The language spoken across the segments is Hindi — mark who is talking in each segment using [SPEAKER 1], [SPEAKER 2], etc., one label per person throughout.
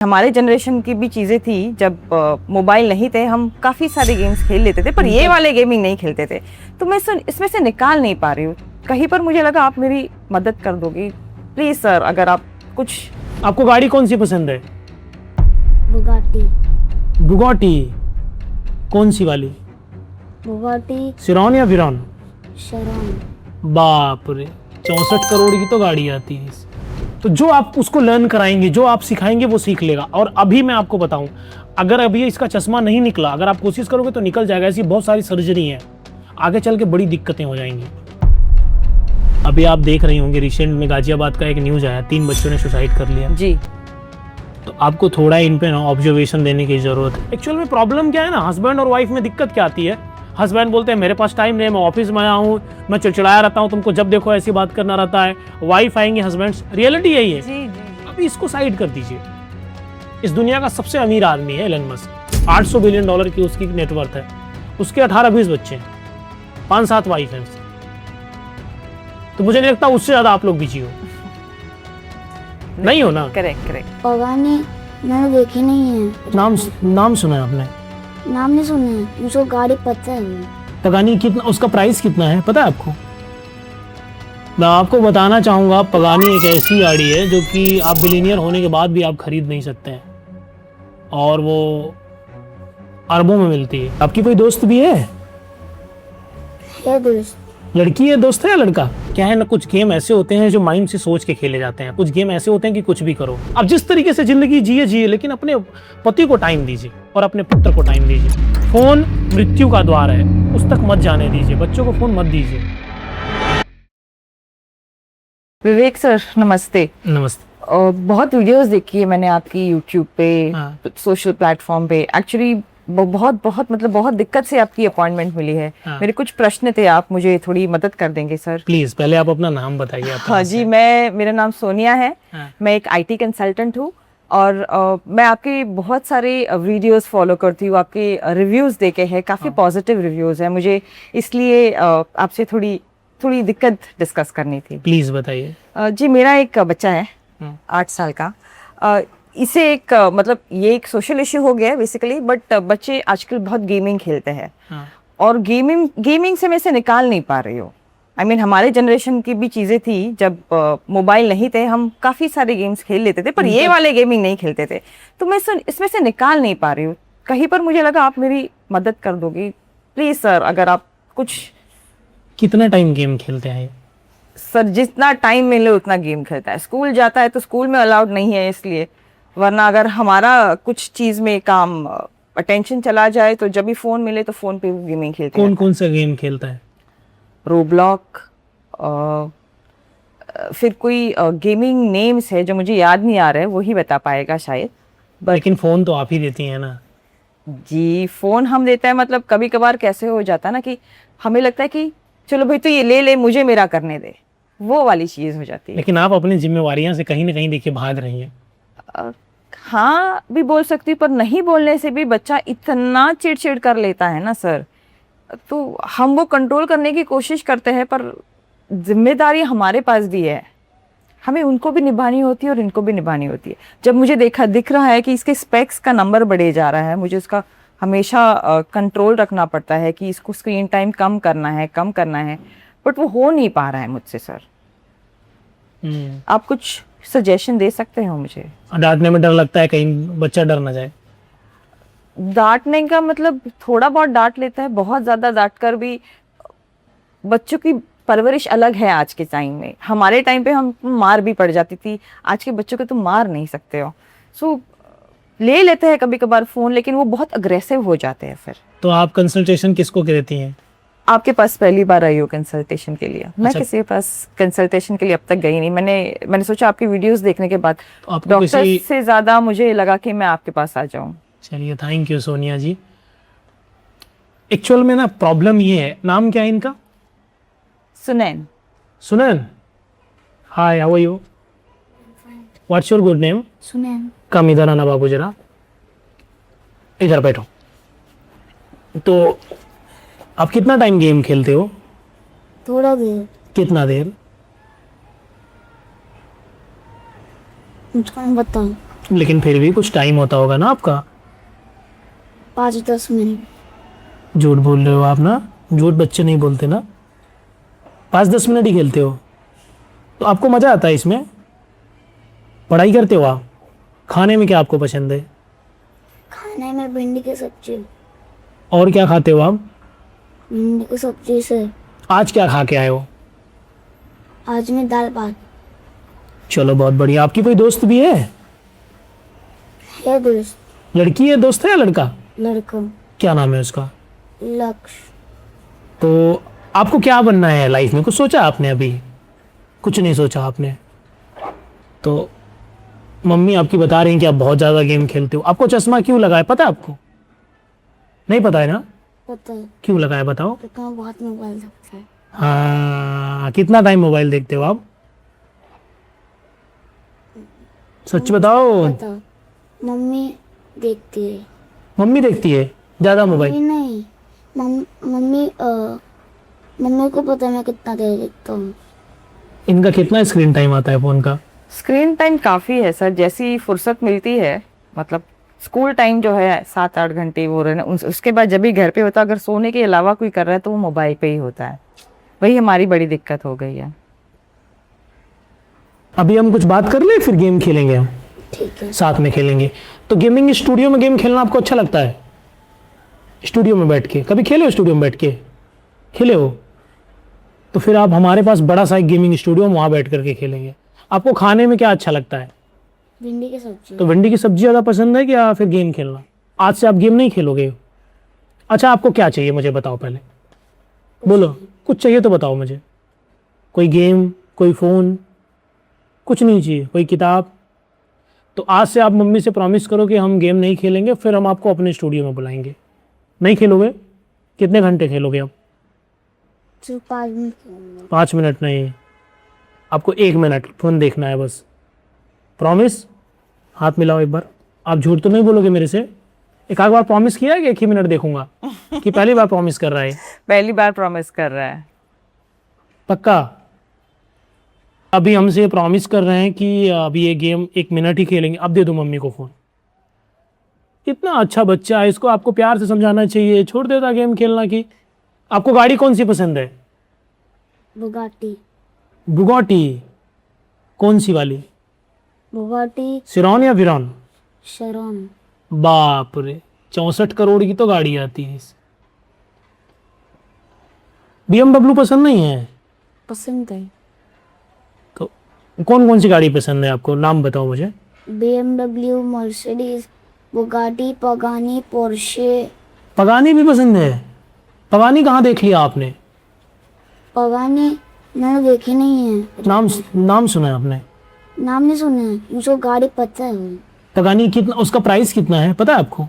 [SPEAKER 1] हमारे जनरेशन की भी चीज़ें थी जब मोबाइल नहीं थे, हम काफ़ी सारे गेम्स खेल लेते थे, पर ये वाले गेमिंग नहीं खेलते थे। तो मैं इसमें से निकाल नहीं पा रही हूँ। कहीं पर मुझे लगा आप मेरी मदद कर दोगी प्लीज़ सर, अगर आप कुछ।
[SPEAKER 2] आपको गाड़ी कौन सी पसंद है?
[SPEAKER 3] बुगाटी।
[SPEAKER 2] बुगाटी? कौन सी वाली?
[SPEAKER 3] बुगाटी
[SPEAKER 2] सिरॉन या विरॉन?
[SPEAKER 3] शरण।
[SPEAKER 2] बाप रे, 64 करोड़ की तो गाड़ी आती है। तो जो आप उसको लर्न कराएंगे, जो आप सिखाएंगे वो सीख लेगा। और अभी मैं आपको बताऊं, अगर अभी इसका चश्मा नहीं निकला, अगर आप कोशिश करोगे तो निकल जाएगा। ऐसी बहुत सारी सर्जरी हैं, आगे चल के बड़ी दिक्कतें हो जाएंगी। अभी आप देख रही होंगे, रिसेंट में गाजियाबाद का एक न्यूज आया, 3 बच्चों ने सुसाइड कर लिया
[SPEAKER 1] जी।
[SPEAKER 2] तो आपको थोड़ा इन पे ना ऑब्जर्वेशन देने की जरूरत है। एक्चुअल में प्रॉब्लम क्या है ना, हस्बैंड और वाइफ में दिक्कत क्या आती है? हस्बैंड बोलते हैं मेरे पास टाइम नहीं, मैं ऑफिस में आया हूँ, मैं चिड़चिड़ाया रहता हूँ, तुमको जब देखो ऐसी बात करना रहता है। वाइफ आएंगे, हस्बैंड, रियलिटी यही है।
[SPEAKER 1] जी जी।
[SPEAKER 2] अभी इसको साइड कर दीजिए। इस दुनिया का सबसे अमीर आदमी है एलन मस्क, $800 बिलियन की उसकी नेटवर्थ है। उसके 18-20 बच्चे हैं, 5-7 वाइफ हैं। तो मुझे नहीं लगता उससे ज्यादा आप लोग बिजी हो। नहीं हो ना?
[SPEAKER 1] Correct correct.
[SPEAKER 3] पगानी मैंने देखी नहीं है।
[SPEAKER 2] नाम सुना है आपने?
[SPEAKER 3] नाम नहीं सुना है, मुझे गाड़ी पता है।
[SPEAKER 2] पगानी कितना, उसका प्राइस कितना है पता है आपको? मैं आपको बताना चाहूंगा, पगानी एक ऐसी गाड़ी है जो कि आप बिलीनियर होने के बाद भी आप खरीद नहीं सकते हैं, और वो अरबों में मिलती है। आपकी कोई दोस्त भी है?
[SPEAKER 3] दोस्त।
[SPEAKER 2] लड़की है, दोस्त है या लड़का? क्या है ना, कुछ गेम ऐसे होते हैं जो माइंड से सोच के खेले जाते हैं, कुछ गेम ऐसे होते हैं कि कुछ भी करो। अब जिस तरीके से जिंदगी जिए, लेकिन अपने पति को टाइम दीजिए और अपने पुत्र को टाइम दीजिए। फोन मृत्यु का द्वार है, उस तक मत जाने दीजिए। बच्चों को फोन मत दीजिए।
[SPEAKER 1] विवेक सर नमस्ते।
[SPEAKER 2] नमस्ते।
[SPEAKER 1] बहुत वीडियोस देखी है मैंने आपकी यूट्यूब पे, सोशल प्लेटफॉर्म पे। एक्चुअली बहुत दिक्कत से आपकी अपॉइंटमेंट मिली है। मेरे कुछ प्रश्न थे, आप मुझे थोड़ी मदद कर देंगे सर?
[SPEAKER 2] प्लीज पहले आप अपना नाम बताइए।
[SPEAKER 1] हाँ जी, मेरा नाम सोनिया है। मैं एक IT कंसल्टेंट हूँ, और मैं आपके बहुत सारे वीडियोस फॉलो करती हूँ। आपके रिव्यूज देखे हैं, काफ़ी पॉजिटिव रिव्यूज हैं। मुझे इसलिए आपसे थोड़ी दिक्कत डिस्कस करनी थी।
[SPEAKER 2] प्लीज बताइए।
[SPEAKER 1] जी, मेरा एक बच्चा है 8 साल का। इसे एक मतलब ये एक सोशल इश्यू हो गया है बेसिकली, बट बच्चे आजकल बहुत गेमिंग खेलते हैं। और गेमिंग से मैं इसे निकाल नहीं पा रही हूँ। I mean, हमारे जनरेशन की भी चीज़ें थी जब मोबाइल नहीं थे, हम काफ़ी सारे गेम्स खेल लेते थे, पर ये वाले गेमिंग नहीं खेलते थे। तो मैं इसमें से निकाल नहीं पा रही हूँ। कहीं पर मुझे लगा आप मेरी मदद कर दोगी प्लीज़ सर, अगर आप कुछ।
[SPEAKER 2] कितना टाइम गेम खेलते हैं?
[SPEAKER 1] सर जितना टाइम मिले उतना गेम खेलता है। स्कूल जाता है तो स्कूल में अलाउड नहीं है इसलिए, वरना अगर हमारा कुछ चीज़ में काम अटेंशन चला जाए तो जब भी फ़ोन मिले तो फ़ोन पे गेमिंग खेलते हैं।
[SPEAKER 2] कौन सा गेम खेलता है?
[SPEAKER 1] रोब्लॉक, फिर कोई गेमिंग नेम्स है जो मुझे याद नहीं आ रहा है, वही बता पाएगा शायद।
[SPEAKER 2] लेकिन फ़ोन तो आप ही देती हैं ना?
[SPEAKER 1] जी, फ़ोन हम देते हैं, मतलब कभी कभार कैसे हो जाता है ना कि हमें लगता है कि चलो भाई तो ये ले मुझे मेरा करने दे, वो वाली चीज़ हो जाती है।
[SPEAKER 2] लेकिन आप अपनी जिम्मेवारियां से कहीं ना कहीं देखिए भाग रही हैं।
[SPEAKER 1] हाँ भी बोल सकती हूँ, पर नहीं बोलने से भी बच्चा इतना चिड़चिड़ कर लेता है ना सर, तो हम वो कंट्रोल करने की कोशिश करते हैं, पर जिम्मेदारी हमारे पास भी है। हमें उनको भी निभानी होती है और इनको भी निभानी होती है। जब मुझे दिख रहा है कि इसके स्पेक्स का नंबर बढ़े जा रहा है, मुझे उसका हमेशा कंट्रोल रखना पड़ता है कि इसको स्क्रीन टाइम कम करना है, बट वो हो नहीं पा रहा है मुझसे सर। आप कुछ सजेशन दे सकते हो मुझे?
[SPEAKER 2] डांटने में डर लगता है, कहीं बच्चा डर ना जाए।
[SPEAKER 1] डांटने का मतलब थोड़ा बहुत डांट लेता है, बहुत ज़्यादा डांट कर भी। बच्चों की परवरिश अलग है आज के टाइम में। हमारे टाइम पे हम मार भी पड़ जाती थी, आज के बच्चों को तुम मार नहीं सकते हो। सो ले लेते हैं कभी कभार फ़ोन, लेकिन वो बहुत अग्रेसिव हो जाते हैं फिर।
[SPEAKER 2] तो आप कंसल्टेशन किसको देती हैं?
[SPEAKER 1] आपके पास पहली बार आई हो कंसल्टेशन के लिए? मैं
[SPEAKER 2] अच्छा।
[SPEAKER 1] किसी के पास कंसल्टेशन के लिए अब तक गई नहीं। मैंने सोचा आपकी वीडियोस देखने के बाद
[SPEAKER 2] तो आपको
[SPEAKER 1] डॉक्टर से ज़्यादा मुझे लगा कि मैं आपके पास आ जाऊँ।
[SPEAKER 2] चलिए, thank you Sonia ji. Actual में ना प्रॉब्लम ये है, नाम क्या है इनका?
[SPEAKER 1] Sunain.
[SPEAKER 2] Sunain, hi, how are you? What's your good name?
[SPEAKER 3] Sunain.
[SPEAKER 2] Come इधर आना बाबू, जरा इधर बैठो। तो आप कितना टाइम गेम खेलते हो?
[SPEAKER 3] थोड़ा देर।
[SPEAKER 2] कितना देर?
[SPEAKER 3] मुझको नहीं बताऊँ।
[SPEAKER 2] लेकिन फिर भी कुछ टाइम होता होगा ना आपका।
[SPEAKER 3] 5-10 मिनट।
[SPEAKER 2] झूठ बोल रहे हो आप ना, झूठ बच्चे नहीं बोलते ना। 5-10 मिनट ही खेलते हो तो आपको मज़ा आता है इसमें? पढ़ाई करते हो आप? खाने में क्या आपको पसंद है?
[SPEAKER 3] खाने में भिंडी की सब्जी।
[SPEAKER 2] और क्या खाते हो आप?
[SPEAKER 3] भिंडी की सब्जी से।
[SPEAKER 2] आज क्या खा के आए हो?
[SPEAKER 3] आज मैं दाल भात।
[SPEAKER 2] चलो बहुत बढ़िया। आपकी कोई दोस्त भी है?
[SPEAKER 3] है दोस्त।
[SPEAKER 2] लड़की है दोस्त है या लड़का?
[SPEAKER 3] लड़का।
[SPEAKER 2] क्या नाम है उसका?
[SPEAKER 3] लक्ष्य।
[SPEAKER 2] तो आपको क्या बनना है लाइफ में? कुछ सोचा आपने अभी? कुछ नहीं सोचा आपने? तो मम्मी आपकी बता रही हैं कि आप बहुत ज़्यादा गेम खेलते हो। आपको चश्मा क्यों लगा है पता है आपको? नहीं पता है ना?
[SPEAKER 3] पता है।
[SPEAKER 2] क्यों लगा है बताओ?
[SPEAKER 3] तो मैं बहुत मोबाइल देखता है।
[SPEAKER 2] हाँ, कितना टाइम मोबाइल देखते हो आप? सच बताओ।
[SPEAKER 3] पता। मम्मी देखती है।
[SPEAKER 2] मम्मी देखती है ज़्यादा मोबाइल?
[SPEAKER 3] मम्मी नहीं। मम्मी को पता है मैं कितना देर देखता हूँ।
[SPEAKER 2] इनका कितना स्क्रीन टाइम आता है फ़ोन का?
[SPEAKER 1] स्क्रीन टाइम काफ़ी है सर, जैसी फुर्सत मिलती है, मतलब स्कूल टाइम जो है 7-8 घंटे वो रहना, उसके बाद जब भी घर पे होता है, अगर सोने के अलावा कोई कर रहा है तो वो मोबाइल पे ही होता है। वही हमारी बड़ी दिक्कत हो गई है।
[SPEAKER 2] अभी हम कुछ बात कर ले फिर गेम खेलेंगे हम
[SPEAKER 3] ठीक है।
[SPEAKER 2] साथ में खेलेंगे। तो गेमिंग स्टूडियो में गेम खेलना आपको अच्छा लगता है? स्टूडियो में बैठ के कभी खेले हो? स्टूडियो में बैठ के खेले हो? तो फिर आप हमारे पास बड़ा सा एक गेमिंग स्टूडियो, हम वहाँ बैठ करके खेलेंगे। आपको खाने में क्या अच्छा लगता है?
[SPEAKER 3] भिंडी की सब्जी।
[SPEAKER 2] तो भिंडी की सब्जी ज़्यादा पसंद है या फिर गेम खेलना? आज से आप गेम नहीं खेलोगे? अच्छा आपको क्या चाहिए मुझे बताओ पहले, बोलो कुछ चाहिए तो बताओ मुझे। कोई गेम, कोई फ़ोन? कुछ नहीं चाहिए? कोई किताब? तो आज से आप मम्मी से प्रॉमिस करो कि हम गेम नहीं खेलेंगे, फिर हम आपको अपने स्टूडियो में बुलाएंगे। नहीं खेलोगे? कितने घंटे खेलोगे आप?
[SPEAKER 3] सिर्फ 5 मिनट खेलूंगा।
[SPEAKER 2] 5 मिनट नहीं, आपको 1 मिनट फ़ोन देखना है बस। प्रॉमिस? हाथ मिलाओ एक बार। आप झूठ तो नहीं बोलोगे मेरे से? एक आध बार प्रॉमिस किया है कि 1 ही मिनट देखूंगा, कि पहली बार प्रॉमिस कर रहा है?
[SPEAKER 1] पहली बार प्रॉमिस कर रहा है।
[SPEAKER 2] पक्का? अभी हमसे प्रॉमिस कर रहे हैं कि अभी ये गेम 1 मिनट ही खेलेंगे। अब दे दो मम्मी को फ़ोन। कितना अच्छा बच्चा है, इसको आपको प्यार से समझाना चाहिए, छोड़ देता गेम खेलना की। आपको गाड़ी कौन सी पसंद है?
[SPEAKER 3] बुगाटी।
[SPEAKER 2] बुगाटी? कौन सी वाली?
[SPEAKER 3] बुगाटी
[SPEAKER 2] सिरॉन या विरॉन?
[SPEAKER 3] शरण।
[SPEAKER 2] बाप रे, 64 करोड़ की तो गाड़ी आती है। BMW पसंद नहीं है?
[SPEAKER 1] पसंद है।
[SPEAKER 2] तो कौन कौन सी गाड़ी पसंद है आपको? नाम बताओ मुझे।
[SPEAKER 3] BMW, Mercedes, Bugatti, Pagani, Porsche.
[SPEAKER 2] Pagani भी पसंद है? पगानी कहाँ देख लिया आपने?
[SPEAKER 3] पगानी मैंने देखी नहीं है।
[SPEAKER 2] नाम सुना है आपने?
[SPEAKER 3] नाम नहीं सुना है, मुझे गाड़ी पता है।
[SPEAKER 2] पगानी कितना, उसका प्राइस कितना है पता है आपको?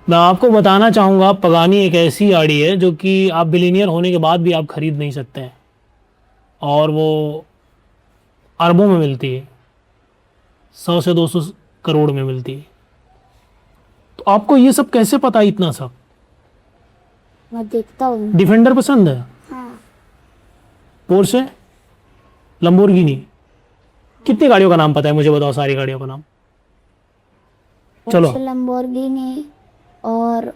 [SPEAKER 2] मैं आपको बताना चाहूँगा, पगानी एक ऐसी गाड़ी है जो कि आप बिलीनियर होने के बाद भी आप खरीद नहीं सकते हैं, और वो अरबों में मिलती है, 100 से 200 करोड़ में मिलती है। तो आपको ये सब कैसे पता है इतना सब?
[SPEAKER 3] मैं देखता हूँ।
[SPEAKER 2] डिफेंडर पसंद है?
[SPEAKER 3] हाँ।
[SPEAKER 2] Porsche, Lamborghini? कितनी गाड़ियों का नाम पता है मुझे बताओ, सारी गाड़ियों का नाम। चलो।
[SPEAKER 3] पोर्शे, लैम्बोर्गिनी और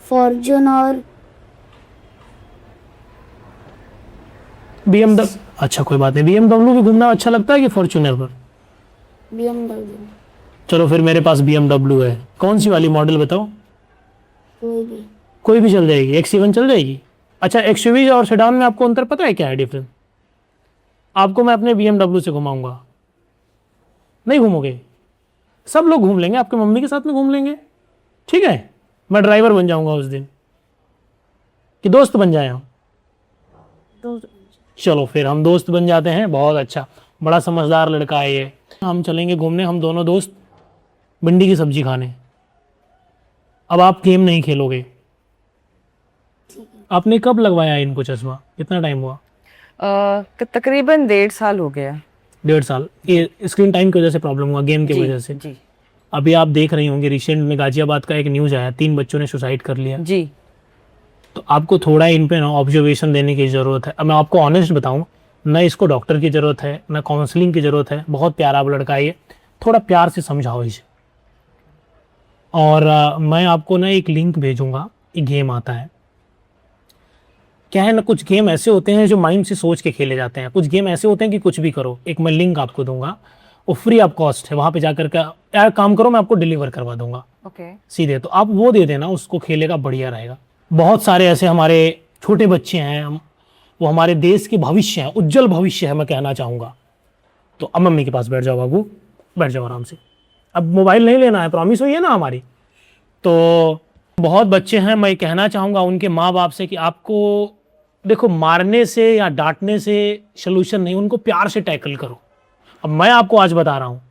[SPEAKER 3] फॉर्च्यूनर।
[SPEAKER 2] BMW? अच्छा कोई बात नहीं। BMW भी घूमना अच्छा लगता है कि फॉर्च्यूनर पर?
[SPEAKER 3] BMW।
[SPEAKER 2] चलो फिर मेरे पास BMW है। कौन सी वाली मॉडल बताओ?
[SPEAKER 3] कोई भी।
[SPEAKER 2] कोई भी चल जाएगी? XC1 चल जाएगी? अच्छा एक्सयूवी और सेडान में आपको अंतर पता है क्या है डिफरेंस? आपको मैं अपने BMW से घुमाऊंगा। नहीं घूमोगे? सब लोग घूम लेंगे, आपके मम्मी के साथ में घूम लेंगे, ठीक है? मैं ड्राइवर बन जाऊंगा उस दिन, कि दोस्त बन जाए हम? चलो फिर हम दोस्त बन जाते हैं। बहुत अच्छा, बड़ा समझदार लड़का है ये। हम चलेंगे घूमने, हम दोनों दोस्त, भिंडी की सब्जी खाने। अब आप गेम नहीं खेलोगे। आपने कब लगवाया इनको चश्मा? कितना टाइम हुआ?
[SPEAKER 1] तकरीबन 1.5 साल हो गया।
[SPEAKER 2] 1.5 साल? ये स्क्रीन टाइम की वजह से प्रॉब्लम हुआ, गेम की
[SPEAKER 1] जी,
[SPEAKER 2] वजह से?
[SPEAKER 1] जी
[SPEAKER 2] अभी आप देख रही होंगे रिसेंट में गाजियाबाद का एक न्यूज़ आया, 3 बच्चों ने सुसाइड कर लिया।
[SPEAKER 1] जी।
[SPEAKER 2] तो आपको थोड़ा इन पे ना ऑब्जर्वेशन देने की ज़रूरत है। अब मैं आपको ऑनेस्ट बताऊं, न इसको डॉक्टर की ज़रूरत है, न काउंसलिंग की ज़रूरत है। बहुत प्यारा लड़का है ये, थोड़ा प्यार से समझाओ इसे। और मैं आपको ना एक लिंक भेजूंगा, एक गेम आता है। क्या है ना, कुछ गेम ऐसे होते हैं जो माइंड से सोच के खेले जाते हैं, कुछ गेम ऐसे होते हैं कि कुछ भी करो। एक मैं लिंक आपको दूंगा, वो फ्री ऑफ कॉस्ट है, वहाँ पे जाकर के यार काम करो, मैं आपको डिलीवर करवा दूंगा
[SPEAKER 1] ओके।
[SPEAKER 2] सीधे। तो आप वो दे देना, उसको खेलेगा, बढ़िया रहेगा। बहुत सारे ऐसे हमारे छोटे बच्चे हैं, वो हमारे देश के भविष्य हैं, उज्जवल भविष्य है, मैं कहना चाहूँगा। तो अब मम्मी के पास बैठ जाओ बाबू, बैठ जाओ आराम से। अब मोबाइल नहीं लेना है, प्रॉमिस हुई है ना हमारी। तो बहुत बच्चे हैं, मैं कहना चाहूँगा उनके माँ बाप से कि आपको देखो, मारने से या डांटने से सलूशन नहीं, उनको प्यार से टैकल करो। अब मैं आपको आज बता रहा हूँ,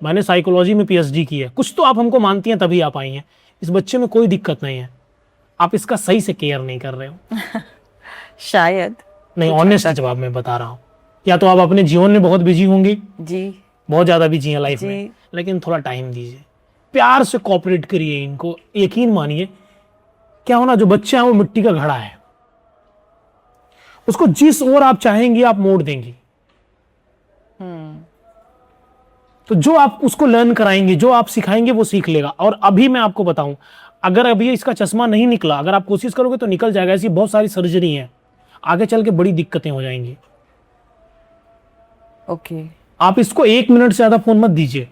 [SPEAKER 2] मैंने साइकोलॉजी में पीएचडी की है, कुछ तो आप हमको मानती हैं तभी आप आई हैं। इस बच्चे में कोई दिक्कत नहीं है, आप इसका सही से केयर नहीं कर रहे हो।
[SPEAKER 1] शायद
[SPEAKER 2] नहीं, ऑनेस्ट जवाब मैं बता रहा हूँ। या तो आप अपने जीवन में बहुत बिजी होंगी,
[SPEAKER 1] जी
[SPEAKER 2] बहुत ज़्यादा बिजी हैं लाइफ
[SPEAKER 1] जी।
[SPEAKER 2] में, लेकिन थोड़ा टाइम दीजिए, प्यार से कोऑपरेट करिए इनको। यकीन मानिए, क्या होना, जो बच्चा है वो मिट्टी का घड़ा है, उसको जिस ओर आप चाहेंगी आप मोड़ देंगी। तो जो आप उसको लर्न कराएंगे, जो आप सिखाएंगे वो सीख लेगा। और अभी मैं आपको बताऊं, अगर अभी इसका चश्मा नहीं निकला, अगर आप कोशिश करोगे तो निकल जाएगा। ऐसी बहुत सारी सर्जरी हैं, आगे चल के बड़ी दिक्कतें हो जाएंगी।
[SPEAKER 1] ओके।
[SPEAKER 2] आप इसको 1 मिनट से ज्यादा फोन मत दीजिए।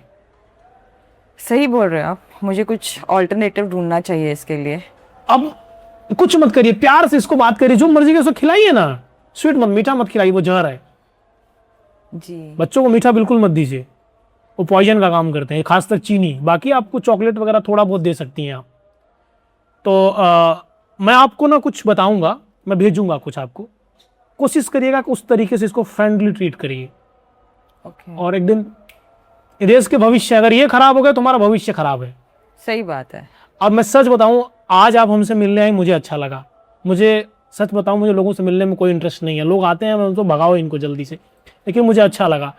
[SPEAKER 1] सही बोल रहे हो आप, मुझे कुछ ऑल्टरनेटिव ढूंढना चाहिए इसके लिए।
[SPEAKER 2] अब कुछ मत करिए, प्यार से इसको बात करिए, जो मर्जी के उसको खिलाइए ना। स्वीट मत, मीठा मत खिलाइए, वो जहर है।
[SPEAKER 1] जी
[SPEAKER 2] बच्चों को मीठा बिल्कुल मत दीजिए, वो पॉइजन का काम करते हैं, खासकर चीनी। बाकी आपको चॉकलेट वगैरह थोड़ा बहुत दे सकती हैं आप। तो मैं आपको ना कुछ बताऊंगा, मैं भेजूंगा कुछ आपको, कोशिश करिएगा कि उस तरीके से इसको फ्रेंडली ट्रीट करिए।
[SPEAKER 1] ओके।
[SPEAKER 2] और एक दिन देश के भविष्य, अगर ये खराब हो गया तो हमारा भविष्य खराब है।
[SPEAKER 1] सही बात है।
[SPEAKER 2] अब मैं सच बताऊं, आज आप हमसे मिलने आए, मुझे अच्छा लगा। मुझे सच बताऊं, मुझे लोगों से मिलने में कोई इंटरेस्ट नहीं है। लोग आते हैं, मैं उनको भगाओ इनको जल्दी से, लेकिन मुझे अच्छा लगा।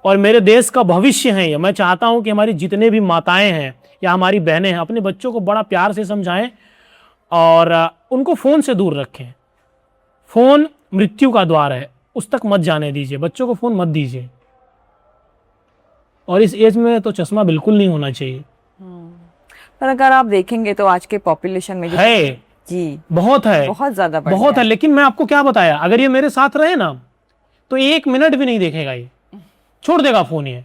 [SPEAKER 2] और मेरे देश का भविष्य है ये। मैं चाहता हूं कि हमारी जितने भी माताएं हैं या हमारी बहनें हैं, अपने बच्चों को बड़ा प्यार से समझाएं और उनको फ़ोन से दूर रखें। फ़ोन मृत्यु का द्वार है, उस तक मत जाने दीजिए, बच्चों को फ़ोन मत दीजिए। और इस एज में तो चश्मा बिल्कुल नहीं होना चाहिए।
[SPEAKER 1] पर अगर आप देखेंगे तो आज के पॉपुलेशन में
[SPEAKER 2] है,
[SPEAKER 1] जी
[SPEAKER 2] बहुत है,
[SPEAKER 1] बहुत ज्यादा बढ़
[SPEAKER 2] बहुत
[SPEAKER 1] गया
[SPEAKER 2] है। लेकिन मैं आपको क्या बताया, अगर ये मेरे साथ रहे ना तो 1 मिनट भी नहीं देखेगा, ये छोड़ देगा फोन। ये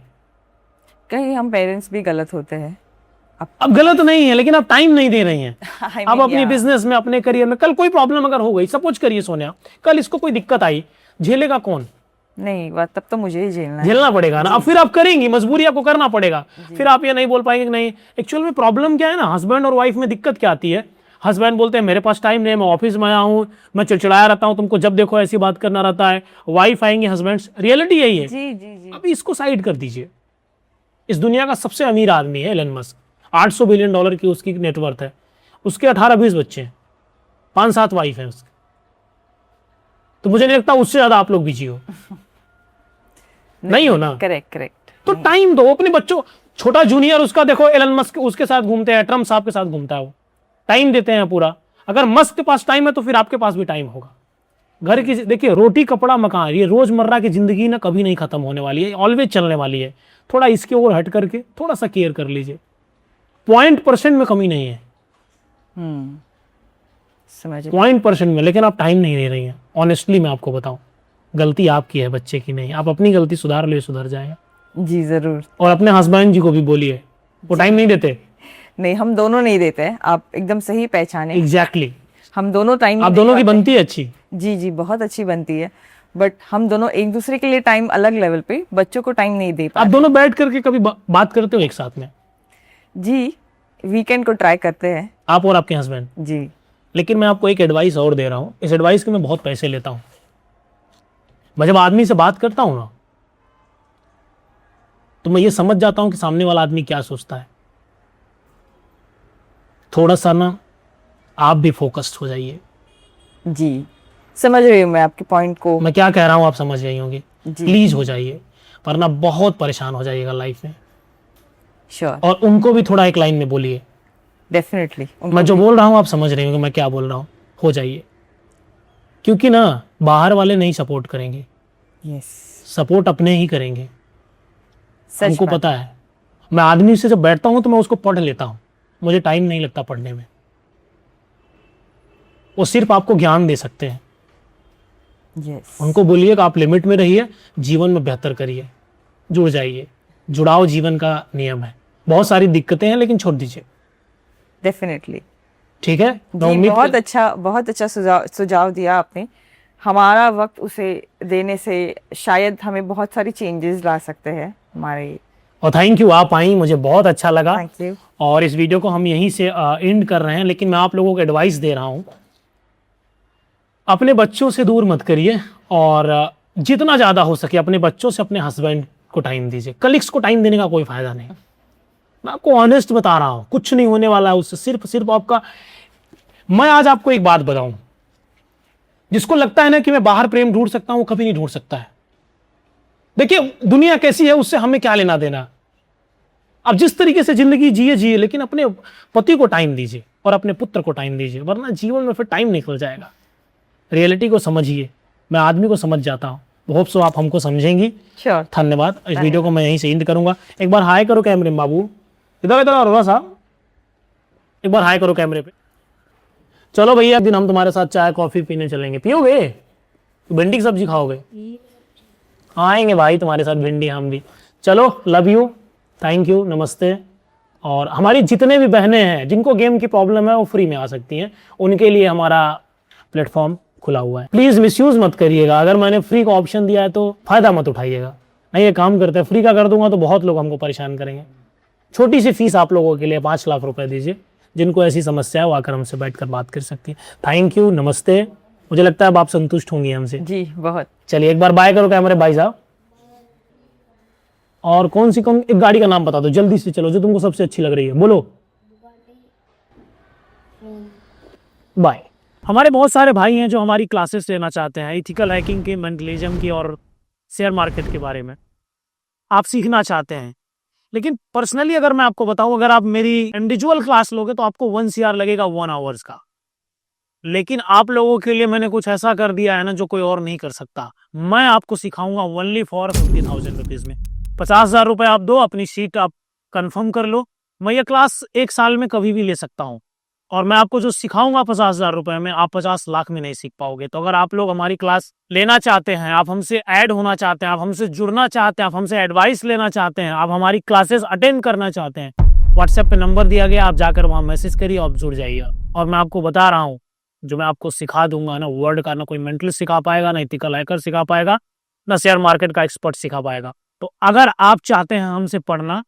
[SPEAKER 1] कहीं हम पेरेंट्स भी गलत होते हैं।
[SPEAKER 2] अब गलत नहीं है, लेकिन आप टाइम नहीं दे रही हैं।
[SPEAKER 1] I
[SPEAKER 2] आप
[SPEAKER 1] mean,
[SPEAKER 2] अपनी
[SPEAKER 1] yeah.
[SPEAKER 2] बिजनेस में, अपने करियर में, कल कोई प्रॉब्लम अगर हो गई, सपोज करिए सोनिया, कल इसको कोई दिक्कत आई, झेलेगा कौन?
[SPEAKER 1] नहीं, बात तब तो मुझे ही झेलना
[SPEAKER 2] झेलना पड़ेगा ना। अब फिर आप करेंगी, मजबूरी आपको करना पड़ेगा। फिर आप ये नहीं बोल पाएंगे कि नहीं। एक्चुअल में प्रॉब्लम क्या है ना, हस्बैंड और वाइफ में दिक्कत क्या आती है, हस्बैंड बोलते हैं मेरे पास टाइम नहीं, मैं ऑफिस में आया हूँ, मैं चिड़चिड़ाया रहता हूँ, तुमको जब देखो ऐसी बात करना रहता है। वाइफ आएंगे, हस्बैंड, रियलिटी यही है।
[SPEAKER 1] जी जी जी।
[SPEAKER 2] अभी इसको साइड कर दीजिए। इस दुनिया का सबसे अमीर आदमी है एलन मस्क, $800 बिलियन की उसकी नेटवर्थ है। उसके 18-20 बच्चे हैं, 5-7 वाइफ हैं उसके। तो मुझे नहीं लगता उससे ज्यादा आप लोग बिजी हो। नहीं हो ना?
[SPEAKER 1] Correct correct.
[SPEAKER 2] तो टाइम दो अपने बच्चों। छोटा जूनियर उसका देखो, एलन मस्क उसके साथ घूमते हैं, ट्रम्प साहब के साथ घूमता है, वो टाइम देते हैं पूरा। अगर मस्क के पास टाइम है तो फिर आपके पास भी टाइम होगा। घर की देखिए, रोटी कपड़ा मकान, ये रोजमर्रा की जिंदगी ना कभी नहीं खत्म होने वाली है, ऑलवेज चलने वाली है। थोड़ा इसके ओर हट करके थोड़ा सा केयर कर लीजिए, 0% में कमी नहीं है,
[SPEAKER 1] समझ
[SPEAKER 2] 0% में। लेकिन आप टाइम नहीं दे रही हैं। ऑनेस्टली मैं आपको बताऊं, गलती आपकी है, बच्चे की नहीं। आप अपनी गलती सुधार ले, सुधर जाएगा।
[SPEAKER 1] जी जरूर।
[SPEAKER 2] और अपने हस्बैंड जी को भी बोलिए, वो टाइम नहीं देते।
[SPEAKER 1] नहीं, हम दोनों नहीं देते हैं, आप एकदम सही पहचाने।
[SPEAKER 2] एग्जैक्टली।
[SPEAKER 1] हम दोनों टाइम
[SPEAKER 2] आप दोनों की बनती है अच्छी।
[SPEAKER 1] जी जी, बहुत अच्छी बनती है, बट हम दोनों एक दूसरे के लिए टाइम अलग लेवल पे, बच्चों को टाइम नहीं दे
[SPEAKER 2] आप
[SPEAKER 1] पाते।
[SPEAKER 2] दोनों बैठ करके कभी बात करते हो एक साथ में?
[SPEAKER 1] जी, वीकेंड को ट्राई करते हैं।
[SPEAKER 2] आप और आपके हस्बैंड?
[SPEAKER 1] जी।
[SPEAKER 2] लेकिन मैं आपको एक एडवाइस और दे रहा हूँ। इस एडवाइस के मैं बहुत पैसे लेता हूँ। मैं जब आदमी से बात करता हूँ ना, तो मैं ये समझ जाता हूँ कि सामने वाला आदमी क्या सोचता है। थोड़ा सा ना आप भी फोकस्ड हो जाइए।
[SPEAKER 1] जी, समझ रही हूँ मैं आपके पॉइंट को।
[SPEAKER 2] मैं क्या कह रहा हूँ आप समझ गई होंगी।
[SPEAKER 1] जी।
[SPEAKER 2] प्लीज हो जाइए, वरना बहुत परेशान हो जाइएगा लाइफ में।
[SPEAKER 1] श्योर,
[SPEAKER 2] और उनको भी थोड़ा एक लाइन में बोलिए।
[SPEAKER 1] डेफिनेटली।
[SPEAKER 2] मैं जो बोल रहा हूँ आप समझ रही होंगे मैं क्या बोल रहा हूँ। हो जाइए, क्योंकि ना बाहर वाले नहीं सपोर्ट करेंगे,
[SPEAKER 1] यस,
[SPEAKER 2] सपोर्ट अपने ही करेंगे,
[SPEAKER 1] सच
[SPEAKER 2] हमको
[SPEAKER 1] बात।
[SPEAKER 2] पता है। मैं आदमी से जब बैठता हूँ तो मैं उसको पढ़ लेता हूँ, मुझे टाइम नहीं लगता पढ़ने में। वो सिर्फ आपको ज्ञान दे सकते हैं।
[SPEAKER 1] यस,
[SPEAKER 2] उनको बोलिए कि आप लिमिट में रहिए, जीवन में बेहतर करिए, जुड़ जाइए। जुड़ाव जीवन का नियम है। बहुत सारी दिक्कतें हैं लेकिन छोड़ दीजिए,
[SPEAKER 1] डेफिनेटली।
[SPEAKER 2] ठीक है। मैं
[SPEAKER 1] जी,
[SPEAKER 2] उम्मीद
[SPEAKER 1] बहुत अच्छा सुझाव दिया आपने। हमारा वक्त उसे देने से शायद हमें बहुत सारी चेंजेस ला सकते हैं हमारे।
[SPEAKER 2] और थैंक यू, आप आई, मुझे बहुत अच्छा लगा।
[SPEAKER 1] Thank you.
[SPEAKER 2] और इस वीडियो को हम यहीं से एंड कर रहे हैं, लेकिन मैं आप लोगों को एडवाइस दे रहा हूँ, अपने बच्चों से दूर मत करिए, और जितना ज़्यादा हो सके अपने बच्चों से अपने हस्बैंड को टाइम दीजिए। कलीग्स को टाइम देने का कोई फायदा नहीं। मैं आपको ऑनेस्ट बता रहा हूँ, कुछ नहीं होने वाला है उससे, सिर्फ आपका। मैं आज आपको एक बात बताऊं, जिसको लगता है ना कि मैं बाहर प्रेम ढूंढ सकता हूं, वो कभी नहीं ढूंढ सकता है। देखिए दुनिया कैसी है उससे हमें क्या लेना देना। अब जिस तरीके से जिंदगी जिए, लेकिन अपने पति को टाइम दीजिए और अपने पुत्र को टाइम दीजिए, वरना जीवन में फिर टाइम निकल जाएगा। रियलिटी को समझिए। मैं आदमी को समझ जाता हूँ। होप सो आप हमको समझेंगी।
[SPEAKER 1] श्योर।
[SPEAKER 2] धन्यवाद। इस वीडियो को मैं यहीं से एंड करूंगा। एक बार हाय करो कैमरे में बाबू, इधर और साहब, एक बार हाय करो कैमरे पे। चलो भैया, एक दिन हम तुम्हारे साथ चाय कॉफी पीने चलेंगे। पियोगे? भिंडी की सब्जी खाओगे? आएंगे भाई तुम्हारे साथ भिंडी, हम भी। चलो, लव यू, थैंक यू, नमस्ते। और हमारी जितने भी बहनें हैं जिनको गेम की प्रॉब्लम है वो फ्री में आ सकती हैं, उनके लिए हमारा प्लेटफॉर्म खुला हुआ है। प्लीज़ मिसयूज़ मत करिएगा। अगर मैंने फ्री का ऑप्शन दिया है तो फ़ायदा मत उठाइएगा। नहीं, ये काम करते हैं, फ्री का कर दूंगा तो बहुत लोग हमको परेशान करेंगे। छोटी सी फीस आप लोगों के लिए 5 लाख रुपए दीजिए। जिनको ऐसी समस्या है वो आकर हमसे बैठकर बात कर सकती है। थैंक यू, नमस्ते। मुझे लगता है अब आप संतुष्ट होंगी हमसे।
[SPEAKER 1] जी, बहुत।
[SPEAKER 2] चलिए एक बार बाय करो कैमरे भाई साहब। और कौन एक गाड़ी का नाम बता दो जल्दी से, चलो, जो तुमको सबसे अच्छी लग रही है, बोलो। बाय। हमारे बहुत सारे भाई हैं जो हमारी क्लासेस लेना चाहते हैं, इथिकल हैकिंग की, मेंटलिज्म की और शेयर मार्केट के बारे में आप सीखना चाहते हैं। लेकिन पर्सनली अगर मैं आपको बताऊं, अगर आप मेरी इंडिविजुअल क्लास लोगे तो आपको 1 CR लगेगा 1 आवर्स का। लेकिन आप लोगों के लिए मैंने कुछ ऐसा कर दिया है ना जो कोई और नहीं कर सकता। मैं आपको सिखाऊंगा ओनली फॉर 50,000 रुपीज में। 50,000 रुपए आप दो, अपनी सीट आप कंफर्म कर लो। मैं ये क्लास 1 साल में कभी भी ले सकता हूँ, और मैं आपको जो सिखाऊंगा 50,000 रुपए में, आप 50 लाख में नहीं सीख पाओगे। तो अगर आप लोग हमारी क्लास लेना चाहते हैं, आप हमसे ऐड होना चाहते हैं, आप हमसे जुड़ना चाहते हैं, आप हमसे एडवाइस लेना चाहते हैं, आप हमारी क्लासेस अटेंड करना चाहते हैं, व्हाट्सएप पे नंबर दिया गया, आप जाकर वहाँ मैसेज करिए, आप जुड़ जाइए। और मैं आपको बता रहा हूँ, जो मैं आपको सिखा दूंगा ना, वर्ड का ना कोई मेंटलिस्ट सिखा पाएगा, ना इथिकल हैकर सिखा पाएगा, ना शेयर मार्केट का एक्सपर्ट सिखा पाएगा। तो अगर आप चाहते हैं हमसे पढ़ना,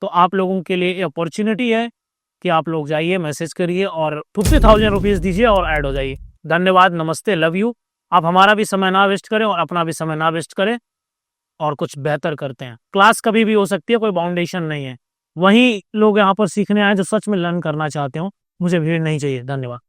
[SPEAKER 2] तो आप लोगों के लिए अपॉर्चुनिटी है कि आप लोग जाइए, मैसेज करिए और 50,000 रुपीज दीजिए और ऐड हो जाइए। धन्यवाद, नमस्ते, लव यू। आप हमारा भी समय ना वेस्ट करें और अपना भी समय ना वेस्ट करें, और कुछ बेहतर करते हैं। क्लास कभी भी हो सकती है, कोई बाउंडेशन नहीं है। वही लोग यहाँ पर सीखने आए जो सच में लर्न करना चाहते हो। मुझे भीड़ नहीं चाहिए। धन्यवाद।